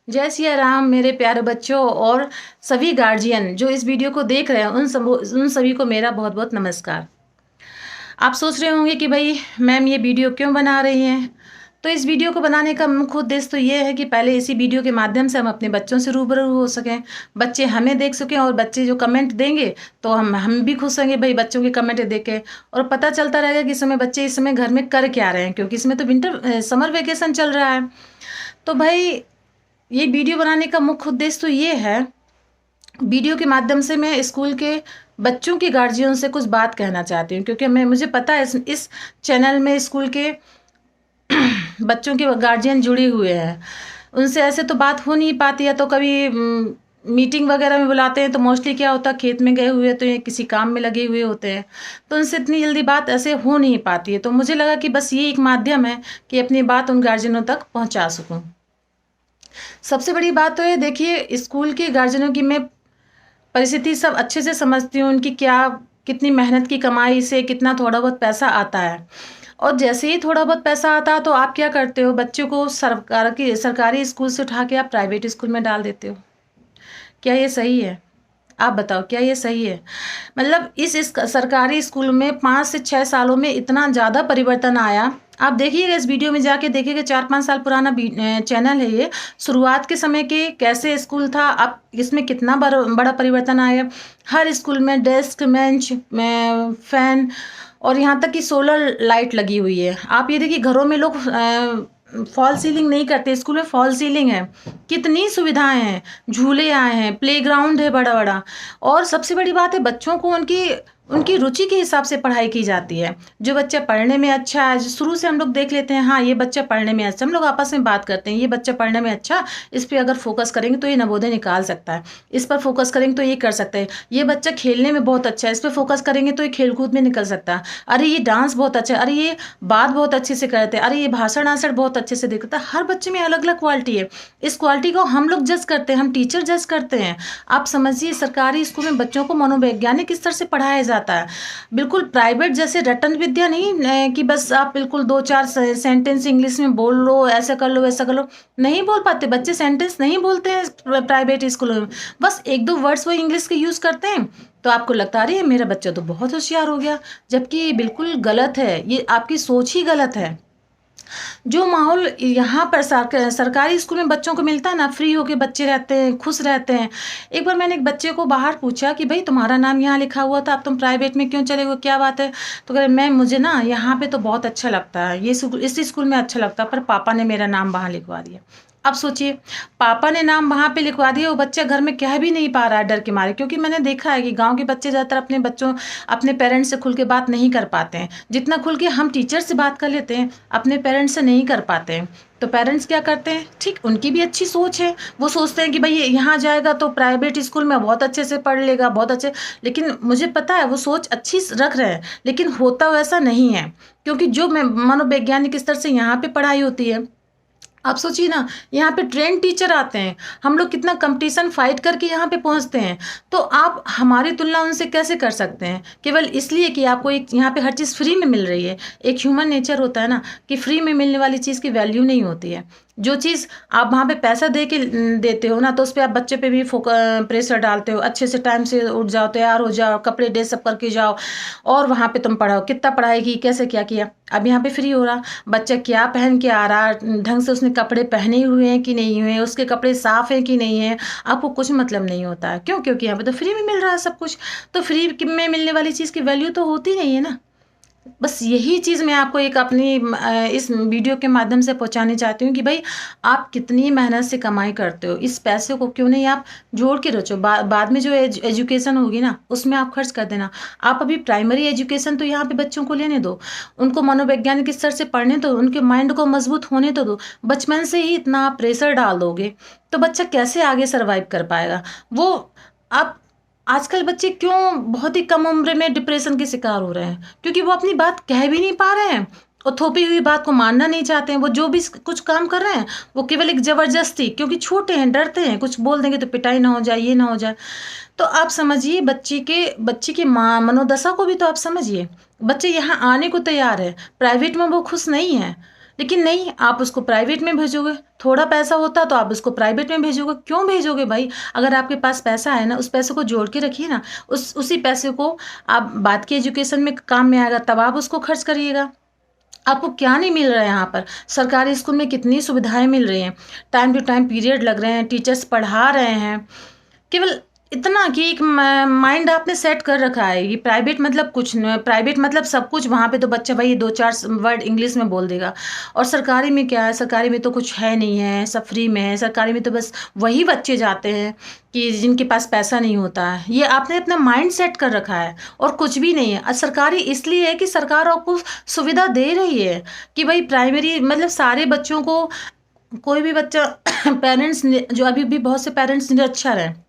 जय सिया राम मेरे प्यारे बच्चों और सभी गार्जियन जो इस वीडियो को देख रहे हैं उन सभी को मेरा बहुत बहुत नमस्कार। आप सोच रहे होंगे कि भाई मैम ये वीडियो क्यों बना रही हैं। तो इस वीडियो को बनाने का मुख्य उद्देश्य तो ये है कि पहले इसी वीडियो के माध्यम से हम अपने बच्चों से रूबरू हो सकें, बच्चे हमें देख सकें और बच्चे जो कमेंट देंगे तो हम भी खुश होंगे भाई बच्चों के कमेंट देख के, और पता चलता रहेगा कि इस समय बच्चे इस समय घर में कर क्या रहे हैं, क्योंकि इसमें तो समर वेकेशन चल रहा है। तो भाई ये वीडियो बनाने का मुख्य उद्देश्य तो ये है, वीडियो के माध्यम से मैं स्कूल के बच्चों के गार्जियन से कुछ बात कहना चाहती हूँ, क्योंकि मुझे पता है इस चैनल में स्कूल के बच्चों के गार्जियन जुड़े हुए हैं। उनसे ऐसे तो बात हो नहीं पाती है, तो कभी मीटिंग वगैरह में बुलाते हैं तो मोस्टली क्या होता है, खेत में गए हुए तो ये किसी काम में लगे हुए होते हैं, तो उनसे इतनी जल्दी बात ऐसे हो नहीं पाती है। तो मुझे लगा कि बस ये एक माध्यम है कि अपनी बात उन गार्जियनों तक पहुँचा सकूँ। सबसे बड़ी बात तो ये देखिए, स्कूल के गार्जियनों की मैं परिस्थिति सब अच्छे से समझती हूँ, उनकी कितनी मेहनत की कमाई से कितना थोड़ा बहुत पैसा आता है, और जैसे ही थोड़ा बहुत पैसा आता है तो आप क्या करते हो, बच्चों को सरकारी स्कूल से उठा के आप प्राइवेट स्कूल में डाल देते हो। क्या ये सही है? आप बताओ, क्या ये सही है? मतलब इस सरकारी स्कूल में 5 से 6 सालों में इतना ज़्यादा परिवर्तन आया। आप देखिएगा, इस वीडियो में जाके देखिएगा, 4-5 साल पुराना चैनल है ये। शुरुआत के समय के कैसे स्कूल था, अब इसमें कितना बड़ा परिवर्तन आया। हर स्कूल में डेस्क, बेंच, फैन और यहाँ तक कि सोलर लाइट लगी हुई है। आप ये देखिए, घरों में लोग फॉल सीलिंग नहीं करते, स्कूल में फॉल सीलिंग है। कितनी सुविधाएं हैं, झूले आए हैं, प्लेग्राउंड है बड़ा बड़ा, और सबसे बड़ी बात है बच्चों को उनकी रुचि के हिसाब से पढ़ाई की जाती है। जो बच्चा पढ़ने में अच्छा है, शुरू से हम लोग देख लेते हैं, हाँ ये बच्चा पढ़ने में अच्छा, हम लोग आपस में बात करते हैं, ये बच्चा पढ़ने में अच्छा, इस पर अगर फोकस करेंगे तो ये नवोदय निकाल सकता है, इस पर फोकस करेंगे तो ये कर सकते हैं। ये बच्चा खेलने में बहुत अच्छा है, इस पर फोकस करेंगे तो ये खेलकूद में निकल सकता है। अरे ये डांस बहुत अच्छा है, अरे ये बात बहुत अच्छे से करते हैं, अरे ये भाषण आंसर बहुत अच्छे से देखता है। हर बच्चे में अलग अलग क्वालिटी है। इस क्वालिटी को हम लोग जज करते हैं, हम टीचर जज करते हैं। आप समझिए, सरकारी स्कूल में बच्चों को मनोवैज्ञानिक स्तर से पढ़ाया जाता है, बिल्कुल प्राइवेट जैसे रटन विद्या नहीं कि बस आप बिल्कुल 2-4 सेंटेंस इंग्लिश में बोल लो, ऐसा कर लो वैसा कर लो। नहीं बोल पाते बच्चे, सेंटेंस नहीं बोलते हैं प्राइवेट स्कूलों में, बस 1-2 वर्ड्स वो इंग्लिश के यूज़ करते हैं। तो आपको लगता है अरे मेरा बच्चा तो बहुत होशियार हो गया, जबकि ये बिल्कुल गलत है, ये आपकी सोच ही गलत है। जो माहौल यहाँ पर सरकारी स्कूल में बच्चों को मिलता है ना, फ्री होके बच्चे रहते हैं, खुश रहते हैं। एक बार मैंने एक बच्चे को बाहर पूछा कि भाई तुम्हारा नाम यहाँ लिखा हुआ था, अब तुम प्राइवेट में क्यों चले गए, क्या बात है? तो कह रहे मैम मुझे ना यहाँ पे तो बहुत अच्छा लगता है, इस स्कूल में अच्छा लगता है, पर पापा ने मेरा नाम वहाँ लिखवा दिया। अब सोचिए, पापा ने नाम वहाँ पे लिखवा दिया, वो बच्चा घर में कह भी नहीं पा रहा है डर के मारे, क्योंकि मैंने देखा है कि गांव के बच्चे ज़्यादातर अपने पेरेंट्स से खुल के बात नहीं कर पाते हैं। जितना खुल के हम टीचर से बात कर लेते हैं, अपने पेरेंट्स से नहीं कर पाते हैं। तो पेरेंट्स क्या करते हैं, ठीक उनकी भी अच्छी सोच है, वो सोचते हैं कि भाई यहाँ जाएगा तो प्राइवेट स्कूल में बहुत अच्छे से पढ़ लेगा, बहुत अच्छे। लेकिन मुझे पता है वो सोच अच्छी रख रहे हैं, लेकिन होता वैसा नहीं है, क्योंकि जो मनोवैज्ञानिक स्तर से यहाँ पे पढ़ाई होती है, आप सोचिए ना, यहाँ पे ट्रेन टीचर आते हैं, हम लोग कितना कंपटीशन फाइट करके यहाँ पे पहुँचते हैं। तो आप हमारी तुलना उनसे कैसे कर सकते हैं, केवल इसलिए कि आपको एक यहाँ पे हर चीज़ फ्री में मिल रही है। एक ह्यूमन नेचर होता है ना कि फ्री में मिलने वाली चीज़ की वैल्यू नहीं होती है। जो चीज़ आप वहाँ पे पैसा दे के देते हो ना, तो उस पर आप बच्चे पे भी प्रेशर डालते हो, अच्छे से टाइम से उठ जाओ, तैयार हो जाओ, कपड़े ड्रेस सब करके जाओ, और वहाँ पे तुम पढ़ाओ, कितना पढ़ाई की, कैसे क्या किया। अब यहाँ पे फ्री हो रहा, बच्चा क्या पहन के आ रहा, ढंग से उसने कपड़े पहने हुए हैं कि नहीं हुए, उसके कपड़े साफ हैं कि नहीं है, आपको कुछ मतलब नहीं होता है। क्यों? क्योंकि यहाँ पे तो फ्री में मिल रहा है सब कुछ। तो फ्री में मिलने वाली चीज़ की वैल्यू तो होती नहीं है ना। बस यही चीज़ मैं आपको एक अपनी इस वीडियो के माध्यम से पहुंचानी चाहती हूँ कि भाई आप कितनी मेहनत से कमाई करते हो, इस पैसे को क्यों नहीं आप जोड़ के रखो, बाद में जो एजुकेशन होगी ना उसमें आप खर्च कर देना। आप अभी प्राइमरी एजुकेशन तो यहाँ पे बच्चों को लेने दो, उनको मनोवैज्ञानिक स्तर से पढ़ने दो, उनके माइंड को मजबूत होने तो दो। बचपन से ही इतना आप प्रेशर डाल दोगे तो बच्चा कैसे आगे सर्वाइव कर पाएगा। वो आप आजकल बच्चे क्यों बहुत ही कम उम्र में डिप्रेशन के शिकार हो रहे हैं, क्योंकि वो अपनी बात कह भी नहीं पा रहे हैं और थोपी हुई बात को मानना नहीं चाहते हैं। वो जो भी कुछ काम कर रहे हैं वो केवल एक जबरदस्ती, क्योंकि छोटे हैं, डरते हैं, कुछ बोल देंगे तो पिटाई ना हो जाए, ये ना हो जाए। तो आप समझिए, बच्चे की मनोदशा को भी तो आप समझिए। बच्चे यहाँ आने को तैयार है, प्राइवेट में वो खुश नहीं है, लेकिन नहीं, आप उसको प्राइवेट में भेजोगे। थोड़ा पैसा होता तो आप उसको प्राइवेट में भेजोगे। क्यों भेजोगे भाई? अगर आपके पास पैसा है ना, उस पैसे को जोड़ के रखिए ना, उसी पैसे को आप बाद की एजुकेशन में काम में आएगा, तब आप उसको खर्च करिएगा। आपको क्या नहीं मिल रहा है यहाँ पर? सरकारी स्कूल में कितनी सुविधाएं मिल रही हैं, टाइम टू टाइम पीरियड लग रहे हैं, टीचर्स पढ़ा रहे हैं। केवल इतना कि एक माइंड आपने सेट कर रखा है कि प्राइवेट मतलब कुछ न, प्राइवेट मतलब सब कुछ। वहाँ पे तो बच्चा भाई 2-4 वर्ड इंग्लिश में बोल देगा। और सरकारी में क्या है? सरकारी में तो कुछ है नहीं है, सब फ्री में है। सरकारी में तो बस वही बच्चे जाते हैं कि जिनके पास पैसा नहीं होता है। ये आपने अपना माइंड सेट कर रखा है और कुछ भी नहीं है। सरकारी इसलिए है कि सरकार आपको सुविधा दे रही है कि भाई प्राइमरी मतलब सारे बच्चों को, कोई भी बच्चा पेरेंट्स जो अभी भी बहुत से पेरेंट्स निरक्षर हैं,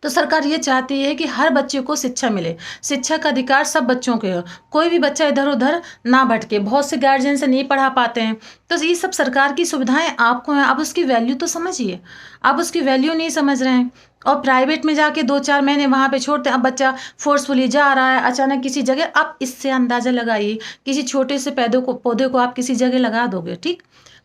तो सरकार ये चाहती है कि हर बच्चे को शिक्षा मिले। शिक्षा का अधिकार सब बच्चों के हो, कोई भी बच्चा इधर उधर ना भटके। बहुत से गार्जियन से नहीं पढ़ा पाते हैं, तो ये सब सरकार की सुविधाएं आपको हैं। आप उसकी वैल्यू तो समझिए, आप उसकी वैल्यू नहीं समझ रहे हैं। और प्राइवेट में जाके 2-4 महीने वहाँ पे छोड़ते हैं। अब बच्चा फोर्सफुली जा रहा है अचानक किसी जगह, आप इससे अंदाजा लगाइए, किसी छोटे से पौधे को आप किसी जगह लगा दोगे, ठीक,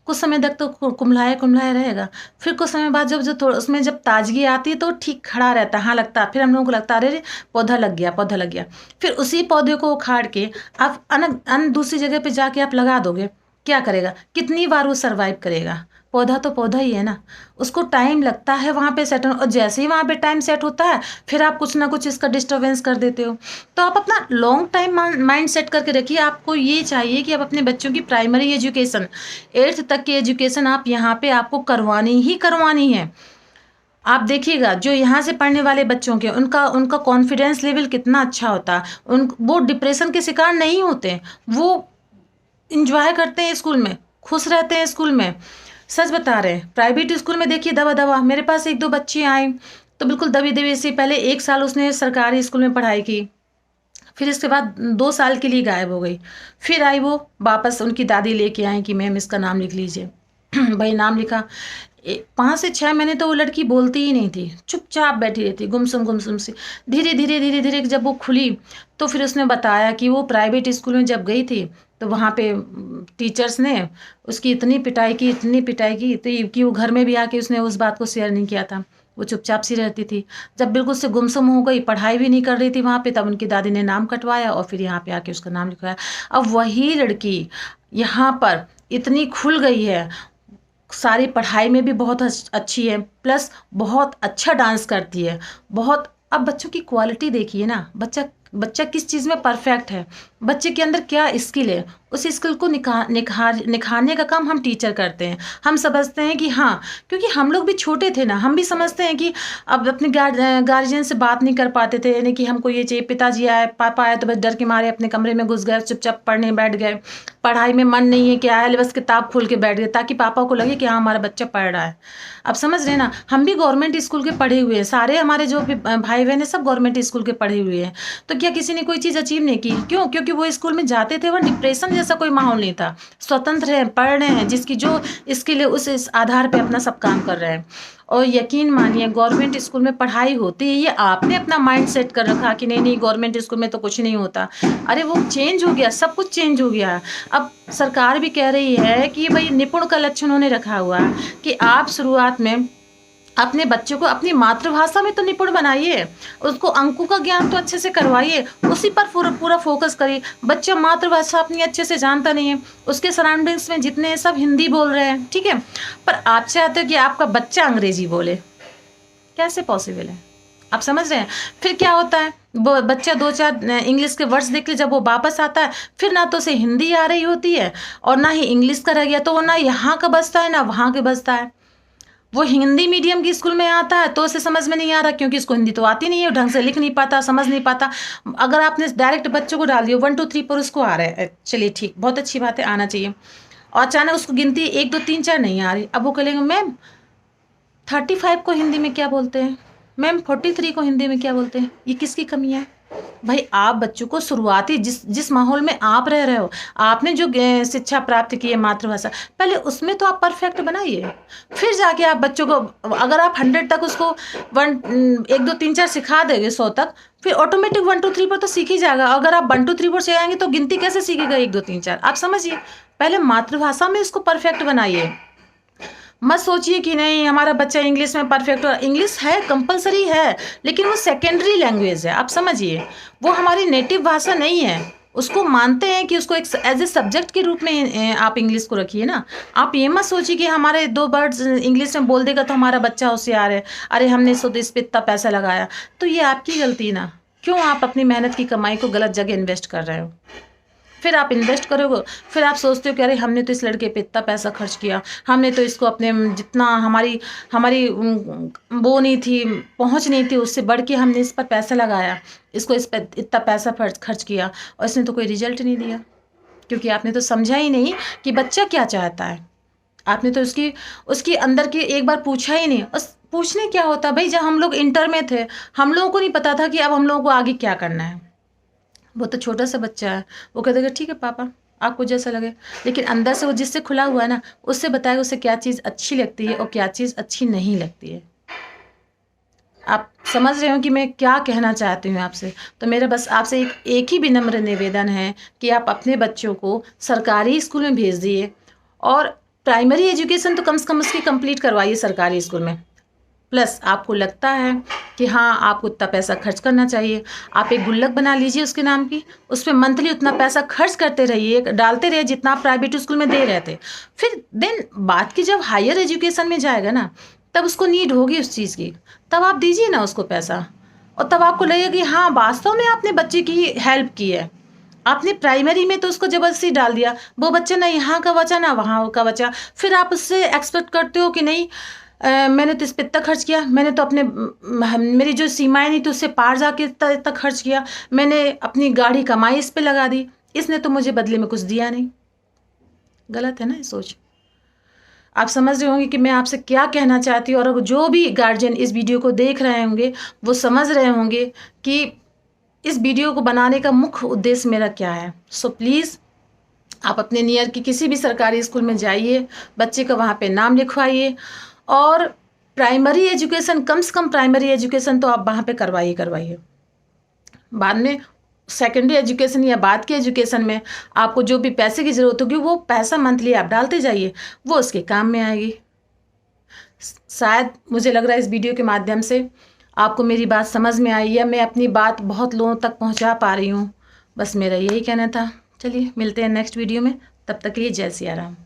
कुछ समय तक तो कुम्हलाया कुम्हलाया रहेगा। फिर कुछ समय बाद जब थोड़ा उसमें जब ताजगी आती है तो ठीक खड़ा रहता है, हाँ लगता है। फिर हम लोगों को लगता है अरे पौधा लग गया, पौधा लग गया। फिर उसी पौधे को उखाड़ के आप दूसरी जगह पे जाके आप लगा दोगे, क्या करेगा? कितनी बार वो सरवाइव करेगा? पौधा तो पौधा ही है ना, उसको टाइम लगता है वहाँ पे सेट। और जैसे ही वहाँ पे टाइम सेट होता है, फिर आप कुछ ना कुछ इसका डिस्टर्बेंस कर देते हो। तो आप अपना लॉन्ग टाइम माइंड सेट करके रखिए। आपको ये चाहिए कि आप अपने बच्चों की प्राइमरी एजुकेशन, 8th तक की एजुकेशन आप यहाँ पे आपको करवानी ही करवानी है। आप देखिएगा जो यहाँ से पढ़ने वाले बच्चों के उनका कॉन्फिडेंस लेवल कितना अच्छा होता है। वो डिप्रेशन के शिकार नहीं होते, वो इंजॉय करते हैं स्कूल में, खुश रहते हैं स्कूल में। सच बता रहे हैं। प्राइवेट स्कूल में देखिए दवा दवा, मेरे पास 1-2 बच्चे आए तो बिल्कुल दबी दबी से, पहले 1 साल उसने सरकारी स्कूल में पढ़ाई की, फिर इसके बाद 2 साल के लिए गायब हो गई। फिर आई वो वापस, उनकी दादी लेके आई कि मैम इसका नाम लिख लीजिए। भाई नाम लिखा। 5 से 6 महीने तो वो लड़की बोलती ही नहीं थी, चुपचाप बैठी रहती, गुमसुम सी। धीरे धीरे जब वो खुली तो फिर उसने बताया कि वो प्राइवेट स्कूल में जब गई थी तो वहाँ पे टीचर्स ने उसकी इतनी पिटाई की तो कि वो घर में भी आके उसने उस बात को शेयर नहीं किया था। वो चुपचाप सी रहती थी। जब बिल्कुल से गुमसुम हो गई, पढ़ाई भी नहीं कर रही थी वहाँ पे, तब उनकी दादी ने नाम कटवाया और फिर यहाँ पे आके उसका नाम लिखवाया। अब वही लड़की यहाँ पर इतनी खुल गई है, सारी पढ़ाई में भी बहुत अच्छी है, प्लस बहुत अच्छा डांस करती है, बहुत। अब बच्चों की क्वालिटी देखिए ना, बच्चा किस चीज़ में परफेक्ट है, बच्चे के अंदर क्या स्किल है, उस स्किल को निखारने का काम हम टीचर करते हैं। हम समझते हैं कि हाँ, क्योंकि हम लोग भी छोटे थे ना, हम भी समझते हैं कि अब अपने गार्जियन से बात नहीं कर पाते थे, यानी कि हमको ये चाहिए। पिताजी आए, पापा आए तो बस डर के मारे अपने कमरे में घुस गए, चुपचाप पढ़ने बैठ गए। पढ़ाई में मन नहीं है, क्या है, बस किताब खोल के बैठ गए ताकि पापा को लगे कि हाँ हमारा बच्चा पढ़ रहा है। अब समझ रहे हैं ना, हम भी गवर्नमेंट स्कूल के पढ़े हुए हैं, सारे हमारे जो भी भाई बहन है सब गवर्नमेंट स्कूल के पढ़े हुए हैं। तो क्या किसी ने कोई चीज़ अचीव नहीं की? क्यों? क्योंकि वो स्कूल में जाते थे, वह डिप्रेशन जैसा कोई माहौल नहीं था। स्वतंत्र है, पढ़ रहे हैं, जिसकी जो स्किल है उस आधार पे अपना सब काम कर रहे हैं। और यकीन मानिए गवर्नमेंट स्कूल में पढ़ाई होती है, ये आपने अपना माइंड सेट कर रखा कि नहीं गवर्नमेंट स्कूल में तो कुछ नहीं होता। अरे वो चेंज हो गया, सब कुछ चेंज हो गया। अब सरकार भी कह रही है कि भाई निपुण का लक्ष्य उन्होंने रखा हुआ है कि आप शुरुआत में अपने बच्चों को अपनी मातृभाषा में तो निपुण बनाइए, उसको अंकों का ज्ञान तो अच्छे से करवाइए, उसी पर पूरा फोकस करिए। बच्चा मातृभाषा अपनी अच्छे से जानता नहीं है, उसके सराउंडिंग्स में जितने हैं सब हिंदी बोल रहे हैं, ठीक है, पर आप चाहते हो कि आपका बच्चा अंग्रेजी बोले, कैसे पॉसिबल है? आप समझ रहे हैं? फिर क्या होता है, वो बच्चा 2-4 इंग्लिश के वर्ड्स देख के जब वो वापस आता है, फिर ना तो उसे हिंदी आ रही होती है और ना ही इंग्लिश का रह गया, तो वो ना यहाँ का बजता है ना वहाँ के बजता है। वो हिंदी मीडियम की स्कूल में आता है तो उसे समझ में नहीं आ रहा, क्योंकि उसको हिंदी तो आती नहीं है, ढंग से लिख नहीं पाता, समझ नहीं पाता। अगर आपने डायरेक्ट बच्चों को डाल दिया 1 2 3 पर उसको आ रहा है, चलिए ठीक, बहुत अच्छी बात है, आना चाहिए। और अचानक उसको गिनती 1 2 3 4 नहीं आ रही, अब वो कहेंगे मैम 35 को हिंदी में क्या बोलते हैं, मैम 43 को हिंदी में क्या बोलते हैं, ये किसकी कमी है? भाई आप बच्चों को शुरुआती जिस माहौल में आप रह रहे हो, आपने जो शिक्षा प्राप्त की है मातृभाषा, पहले उसमें तो आप परफेक्ट बनाइए, फिर जाके आप बच्चों को, अगर आप 100 तक उसको 1 2 3 4 सिखा देंगे 100 तक, फिर ऑटोमेटिक 1 2 3 पर तो सीख ही जाएगा। अगर आप 1 2 3 4 सिखाएंगे तो गिनती कैसे सीखेगा 1 2 3 4? आप समझिए, पहले मातृभाषा में उसको परफेक्ट बनाइए। मत सोचिए कि नहीं हमारा बच्चा इंग्लिश में परफेक्ट हो। इंग्लिश है, कंपलसरी है, लेकिन वो सेकेंडरी लैंग्वेज है। आप समझिए, वो हमारी नेटिव भाषा नहीं है। उसको मानते हैं कि उसको एक एज ए सब्जेक्ट के रूप में आप इंग्लिश को रखिए ना। आप ये मत सोचिए कि हमारे 2 वर्ड्स इंग्लिश में बोल देगा तो हमारा बच्चा होशियार है। अरे हमने तो इस पे इतना पैसा लगाया, तो ये आपकी गलती ना। क्यों आप अपनी मेहनत की कमाई को गलत जगह इन्वेस्ट कर रहे हो? फिर आप इन्वेस्ट करोगे, फिर आप सोचते हो कि अरे हमने तो इस लड़के पे इतना पैसा खर्च किया, हमने तो इसको अपने जितना हमारी हमारी वो नहीं थी, पहुंच नहीं थी, उससे बढ़ के हमने इस पर पैसा लगाया, इसको इस पर इतना पैसा खर्च किया और इसने तो कोई रिजल्ट नहीं दिया। क्योंकि आपने तो समझा ही नहीं कि बच्चा क्या चाहता है। आपने तो उसकी अंदर की एक बार पूछा ही नहीं। उस पूछने क्या होता भाई, जब हम लोग इंटर में थे हम लोगों को नहीं पता था कि अब हम लोगों को आगे क्या करना है। वो तो छोटा सा बच्चा है, वो कहता है ठीक है पापा आपको जैसा लगे। लेकिन अंदर से वो जिससे खुला हुआ है ना, उससे बताएगा उसे क्या चीज़ अच्छी लगती है और क्या चीज़ अच्छी नहीं लगती है। आप समझ रहे हो कि मैं क्या कहना चाहती हूँ आपसे? तो मेरा बस आपसे एक ही विनम्र निवेदन है कि आप अपने बच्चों को सरकारी स्कूल में भेज दिए और प्राइमरी एजुकेशन तो कम से कम उसकी कंप्लीट करवाइए सरकारी स्कूल में। प्लस आपको लगता है कि हाँ आपको उतना पैसा खर्च करना चाहिए, आप एक गुल्लक बना लीजिए उसके नाम की, उस पर मंथली उतना पैसा खर्च करते रहिए, डालते रहिए जितना आप प्राइवेट स्कूल में दे रहे थे। फिर देन बात की जब हायर एजुकेशन में जाएगा ना, तब उसको नीड होगी उस चीज़ की, तब आप दीजिए ना उसको पैसा। और तब आपको लगेगा कि हाँ वास्तव में आपने बच्चे की हेल्प की है। आपने प्राइमरी में तो उसको जबरदस्ती डाल दिया, वो बच्चा ना यहाँ का बचा ना वहाँ का बचा। फिर आप उससे एक्सपेक्ट करते हो कि नहीं मैंने तो इस पे इतना खर्च किया, मैंने तो अपने मेरी जो सीमाएं नहीं थी उससे पार जाके इतना खर्च किया, मैंने अपनी गाढ़ी कमाई इस पे लगा दी, इसने तो मुझे बदले में कुछ दिया नहीं। गलत है ना ये सोच? आप समझ रहे होंगे कि मैं आपसे क्या कहना चाहती हूँ। और जो भी गार्जियन इस वीडियो को देख रहे होंगे वो समझ रहे होंगे कि इस वीडियो को बनाने का मुख्य उद्देश्य मेरा क्या है। सो प्लीज़ आप अपने नियर की किसी भी सरकारी स्कूल में जाइए, बच्चे का वहाँ पे नाम लिखवाइए और प्राइमरी एजुकेशन, कम से कम प्राइमरी एजुकेशन तो आप वहाँ पे करवाइए। बाद में सेकेंडरी एजुकेशन या बाद की एजुकेशन में आपको जो भी पैसे की ज़रूरत होगी वो पैसा मंथली आप डालते जाइए, वो उसके काम में आएगी। शायद मुझे लग रहा है इस वीडियो के माध्यम से आपको मेरी बात समझ में आई या मैं अपनी बात बहुत लोगों तक पहुंचा पा रही हूं। बस मेरा यही कहना था। चलिए मिलते हैं नेक्स्ट वीडियो में, तब तक के लिए जय सिया राम।